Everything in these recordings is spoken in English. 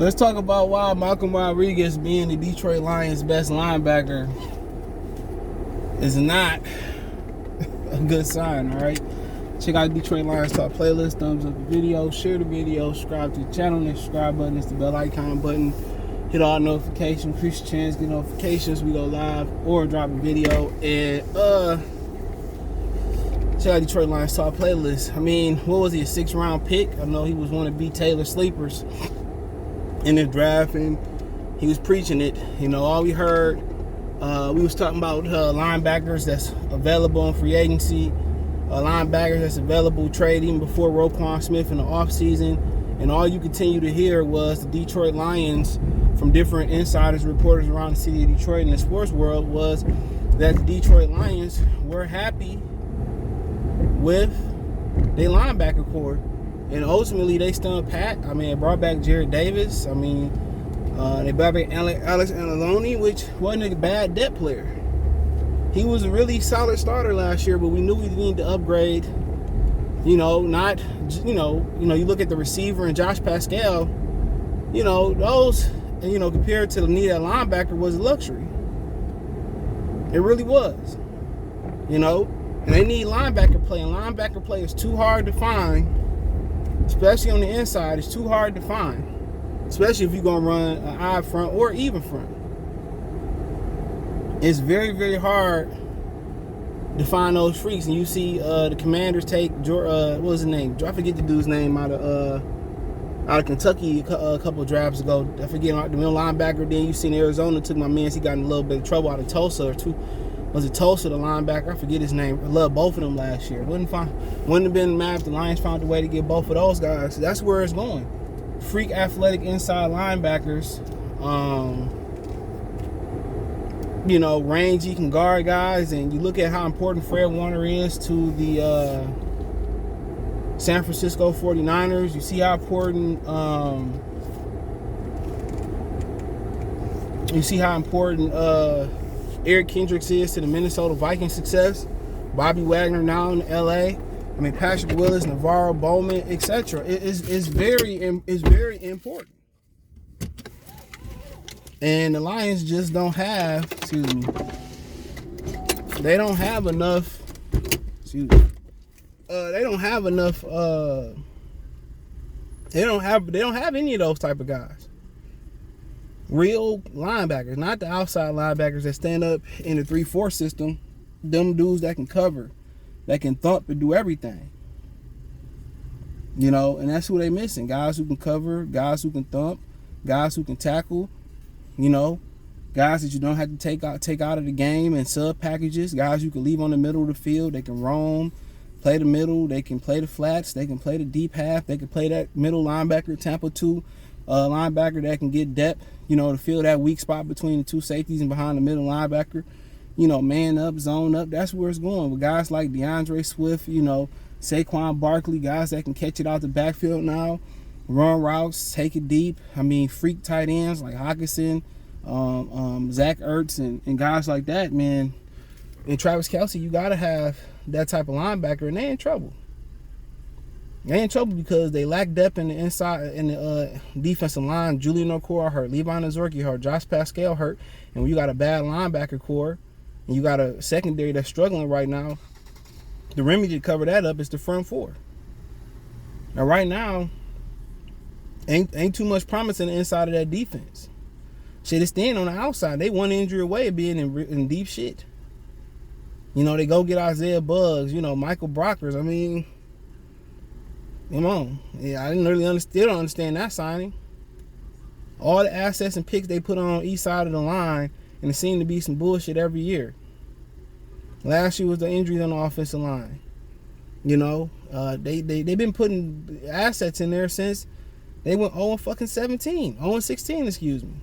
Let's talk about why Malcolm Rodriguez being the Detroit Lions' best linebacker is not a good sign, all right? Check out the Detroit Lions Talk playlist, thumbs up the video, share the video, subscribe to the channel, and the subscribe button is the bell icon button. Hit all notifications, increase your chance, get notifications, we go live or drop a video. And check out Detroit Lions Talk playlist. I mean, what was he, a 6th round pick? I know he was one of B. Taylor sleepers in the draft, and he was preaching it. You know, all we heard, we was talking about linebackers that's available in free agency, linebackers that's available trade even before Roquan Smith in the offseason. And all you continue to hear was the Detroit Lions from different insiders, reporters around the city of Detroit and the sports world was that the Detroit Lions were happy with their linebacker core. And ultimately, they stunned pat. I mean, they brought back Jared Davis. I mean, they brought back Alex Anzalone, which wasn't a bad depth player. He was a really solid starter last year, but we knew we needed to upgrade. You know, you look at the receiver and Josh Pascal. You know, those, compared to the need at linebacker was a luxury. It really was. And they need linebacker play, and linebacker play is too hard to find. Especially on the inside, it's too hard to find. Especially if you're going to run an odd front or even front. It's very, very hard to find those freaks. And you see the Commanders take, what was his name? I forget the dude's name out of Kentucky a couple of drafts ago. I forget the middle linebacker. Then you seen Arizona took my man. He got in a little bit of trouble out of Tulsa or two. Was it Tulsa, the linebacker? I forget his name. I loved both of them last year. Wouldn't have been mad if the Lions found a way to get both of those guys. That's where it's going. Freak athletic inside linebackers. Range you can guard guys. And you look at how important Fred Warner is to the San Francisco 49ers. You see how important Eric Kendricks is to the Minnesota Vikings success. Bobby Wagner now in LA. I mean, Patrick Willis, Navarro Bowman, etc. It's very important. And the Lions just don't have they don't have enough. They don't have enough. They don't have any of those type of guys. Real linebackers, not the outside linebackers that stand up in the 3-4 system. Them dudes that can cover, that can thump and do everything. And that's who they missing. Guys who can cover, guys who can thump, guys who can tackle, guys that you don't have to take out of the game and sub packages, guys you can leave on the middle of the field. They can roam, play the middle, they can play the flats, they can play the deep half, they can play that middle linebacker, Tampa 2 linebacker that can get depth, to fill that weak spot between the two safeties and behind the middle linebacker, man up, zone up. That's where it's going with guys like DeAndre Swift, Saquon Barkley, guys that can catch it out the backfield now, run routes, take it deep. I mean, freak tight ends like Hockenson, Zach Ertz, and guys like that, man. And Travis Kelce, you got to have that type of linebacker, and they in trouble. They in trouble because they lack depth in the inside, in the defensive line. Julian Okoro hurt, Levi Nazorki hurt, Josh Pascal hurt, and when you got a bad linebacker core, and you got a secondary that's struggling right now, the remedy to cover that up is the front four. Now, right now, ain't too much promise in the inside of that defense. Shit, it's thin on the outside. They one injury away of being in deep shit. They go get Isaiah Buggs, Michael Brockers. I mean, come on. Yeah, I still don't understand that signing. All the assets and picks they put on each side of the line, and it seemed to be some bullshit every year. Last year was the injuries on the offensive line. They've been putting assets in there since they went 0-16, excuse me.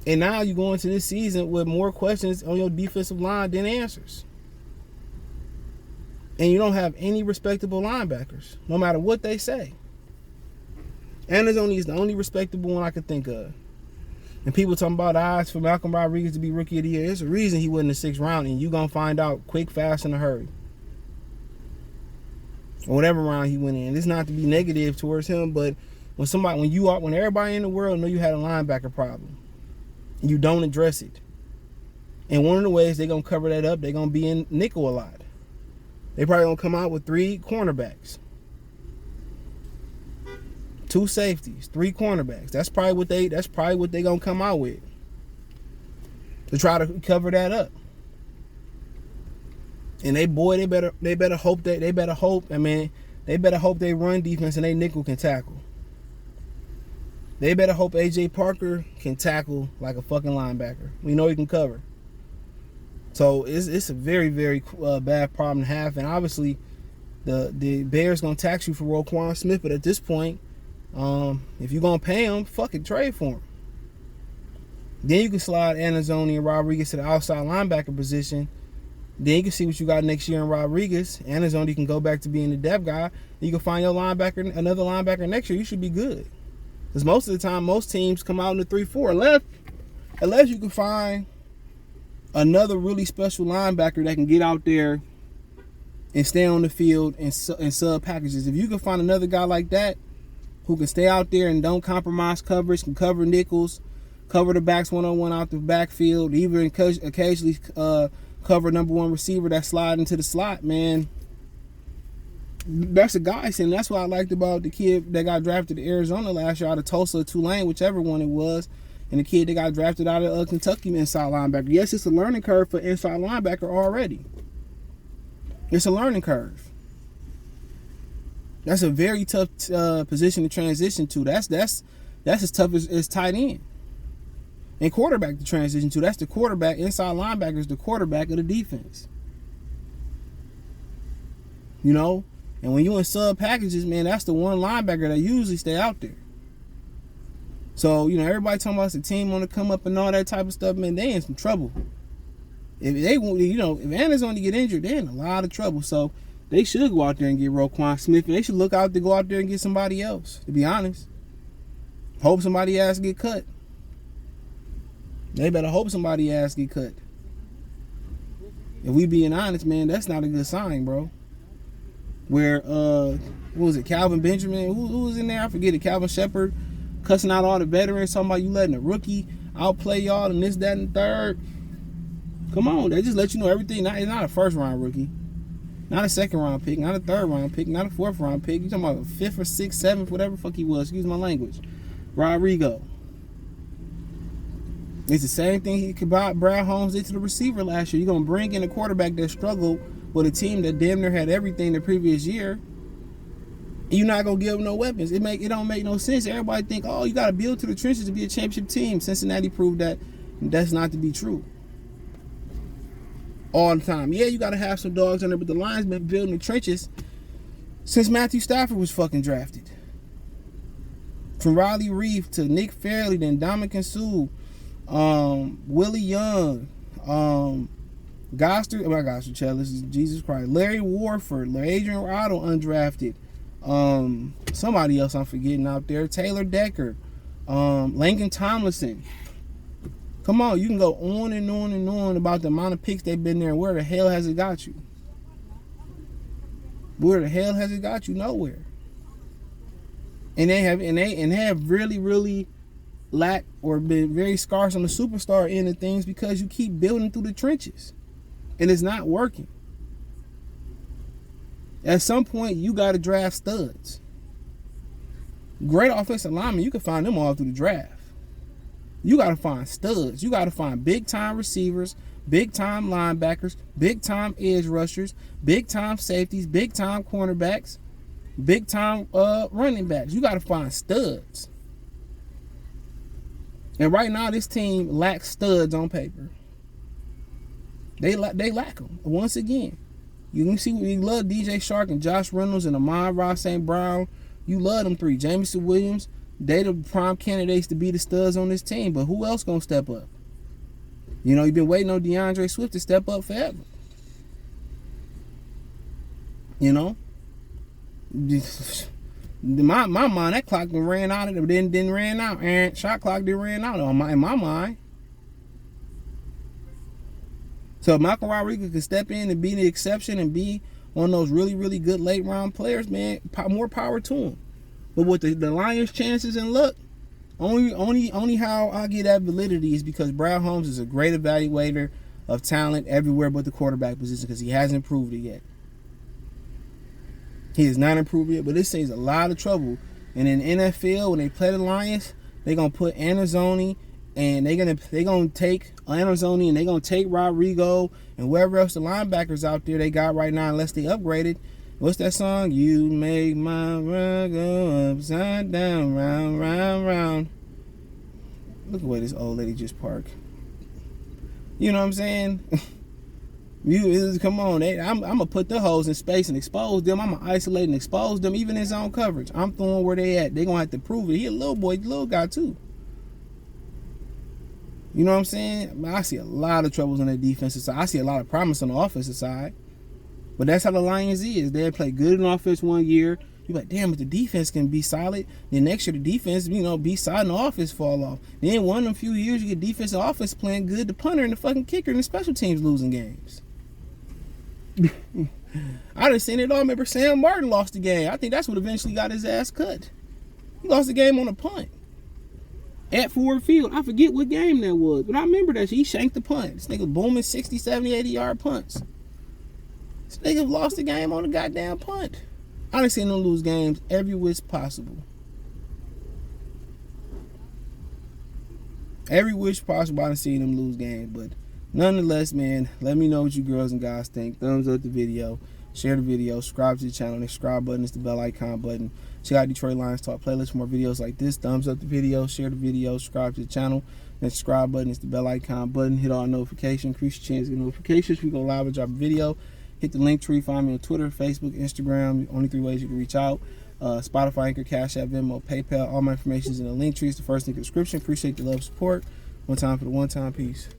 And now you go into this season with more questions on your defensive line than answers. And you don't have any respectable linebackers, no matter what they say. Anderson is the only respectable one I could think of. And people talking about odds for Malcolm Rodriguez to be Rookie of the Year. There's a reason he wasn't in the 6th round, and you're going to find out quick, fast, in a hurry. Or whatever round he went in. It's not to be negative towards him, but When everybody in the world know you had a linebacker problem, and you don't address it. And one of the ways they're gonna cover that up, they're gonna be in nickel a lot. They probably gonna come out with 3 cornerbacks, 2 safeties, 3 cornerbacks. That's probably what they gonna come out with to try to cover that up. And they better hope they run defense and they nickel can tackle. They better hope AJ Parker can tackle like a fucking linebacker. We know he can cover. So it's a very, very bad problem to have. And obviously, the Bears gonna tax you for Roquan Smith. But at this point, if you're gonna pay him, fucking trade for him. Then you can slide Anzalone and Rodriguez to the outside linebacker position. Then you can see what you got next year in Rodriguez. Anzalone can go back to being the depth guy. You can find your another linebacker next year. You should be good. Because most of the time, most teams come out in the 3-4. Unless you can find another really special linebacker that can get out there and stay on the field and sub packages. If you can find another guy like that who can stay out there and don't compromise coverage, can cover nickels, cover the backs one-on-one out the backfield, even occasionally cover number 1 receiver that slide into the slot, man, that's a guy. And that's what I liked about the kid that got drafted to Arizona last year out of Tulsa or Tulane, whichever one it was, and the kid that got drafted out of Kentucky inside linebacker. Yes, it's a learning curve for inside linebacker already. It's a learning curve. That's a very tough position to transition to. That's as tough as tight end. And quarterback to transition to. That's the quarterback. Inside linebacker is the quarterback of the defense. You know? And when you in sub packages, man, that's the one linebacker that usually stay out there. So, everybody talking about the team want to come up and all that type of stuff, man, they in some trouble. If Anzalone get injured, they're in a lot of trouble. So they should go out there and get Roquan Smith, and they should look out to go out there and get somebody else, to be honest. Hope somebody ass get cut. They better hope somebody ass get cut. If we being honest, man, that's not a good sign, bro. Where, what was it, Calvin Benjamin? Who was in there? I forget it. Calvin Shepard cussing out all the veterans, talking about you letting a rookie outplay y'all and this, that, and third. Come on, they just let you know everything. It's not a first-round rookie. Not a second-round pick. Not a third-round pick. Not a fourth-round pick. You talking about a 5th or 6th, 7th, whatever the fuck he was. Excuse my language. Rodrigo. It's the same thing Brad Holmes did to the receiver last year. You're going to bring in a quarterback that struggled with a team that damn near had everything the previous year. You're not going to give them no weapons. It don't make no sense. Everybody think, oh, you got to build to the trenches to be a championship team. Cincinnati proved that that's not to be true. All the time. Yeah, you got to have some dogs in there, but the Lions been building the trenches since Matthew Stafford was fucking drafted. From Riley Reef to Nick Fairley, then Dominican Sue, Willie Young, Jesus Christ, Larry Warford, Adrian Otto undrafted, somebody else I'm forgetting out there, Taylor Decker, Langston Tomlinson. Come on, you can go on and on and on about the amount of picks they've been there. Where the hell has it got you? Where the hell has it got you? Nowhere. And they have really, really lacked or been very scarce on the superstar end of things because you keep building through the trenches. And it's not working. At some point, you got to draft studs. Great offensive linemen, you can find them all through the draft. You got to find studs. You got to find big-time receivers, big-time linebackers, big-time edge rushers, big-time safeties, big-time cornerbacks, big-time running backs. You got to find studs. And right now, this team lacks studs on paper. They lack them. Once again, you can see you love DJ Shark and Josh Reynolds and Amon-Ra St. Brown. You love them 3. Jameson Williams. They the prime candidates to be the studs on this team, but who else gonna step up? You've been waiting on DeAndre Swift to step up forever. My mind, that clock ran out, didn't ran out. And shot clock didn't ran out in my mind. So if Michael Rodriguez could step in and be the exception and be one of those really, really good late round players, man, more power to him. But with the Lions' chances and luck, only how I get that validity is because Brad Holmes is a great evaluator of talent everywhere but the quarterback position, because he hasn't improved it yet. He has not improved it, but this thing's a lot of trouble. And in NFL, when they play the Lions, they're gonna put Anazzoni, and they're gonna take Anazzoni, and they're gonna take Rodrigo and whoever else the linebackers out there they got right now, unless they upgraded. What's that song? You make my world go upside down, round, round, round. Look at where this old lady just parked. You know what I'm saying? Come on, I'm gonna put the hoes in space and expose them. I'm gonna isolate and expose them, even in zone coverage. I'm throwing where they at. They gonna have to prove it. He a little boy, little guy too. You know what I'm saying? I see a lot of troubles on the defensive side. I see a lot of promise on the offensive side. But that's how the Lions is. They play good in offense one year. You're like, damn, if the defense can be solid, then next year the defense, be solid and the offense fall off. Then one of them few years you get defense and offense playing good, the punter and the fucking kicker and the special teams losing games. I done seen it all. Remember Sam Martin lost the game. I think that's what eventually got his ass cut. He lost the game on a punt at Ford Field. I forget what game that was, but I remember that he shanked the punt. This nigga booming 60, 70, 80-yard punts. This nigga lost the game on a goddamn punt. I done seen them lose games every which possible. Every which possible I done seen them lose games, but nonetheless, man, let me know what you girls and guys think. Thumbs up the video, share the video, subscribe to the channel. The subscribe button is the bell icon button. Check out Detroit Lions Talk playlist for more videos like this. Thumbs up the video, share the video, subscribe to the channel. The subscribe button is the bell icon button. Hit all notifications, increase your chance to get notifications. We go live and drop a video. Hit the link tree. Find me on Twitter, Facebook, Instagram. Only 3 ways you can reach out. Spotify, Anchor, Cash App, Venmo, PayPal. All my information is in the link tree. It's the first link in the description. Appreciate the love and support. One time for the one time. Peace.